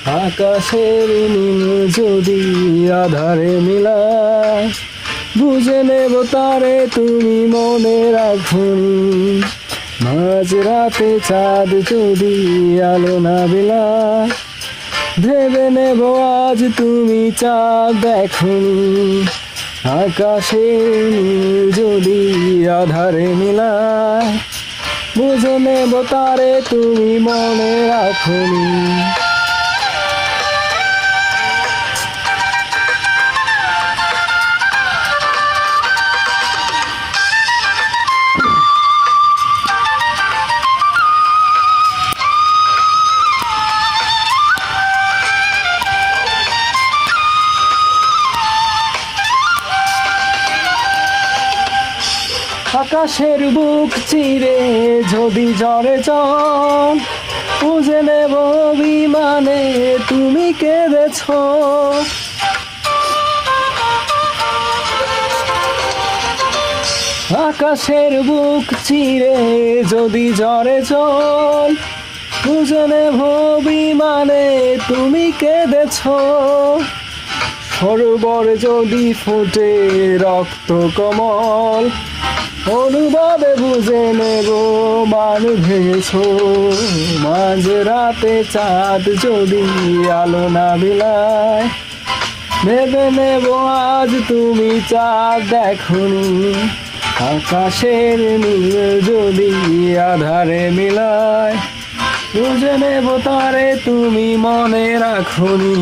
আকাশের নীল যদি আধারে মিলায়, বুঝে নেব তারে তুমি মনে রাখুনি। মাঝ রাতে চাঁদ যদি আলো না বিলায়, ভেবে নেব আজ তুমি চাঁদ দেখনি। আকাশের নীল যদি আধারে মিলায়, বুঝে নেব তারে তুমি মনে রাখনি। আকাশের বুক চিরে যদি ঝড়ে চল, বুঝে নেব বিমানে তুমি কেঁদেছ। আকাশের বুক চিরে যদি ঝড়ে চল, বুঝে নেব বিমানে তুমি কেঁদেছ। সরোবর যদি ফুটে রক্ত কমল, অনুভবে বুঝে নেব মান ভেঙেছ। মাঝ রাতে চাঁদ যদি আলো না বিলায়, ভেবে নেব আজ তুমি চাঁদ দেখনি। আকাশের নীল যদি আধারে মিলায়, বুঝে নেব তারে তুমি মনে রাখনি।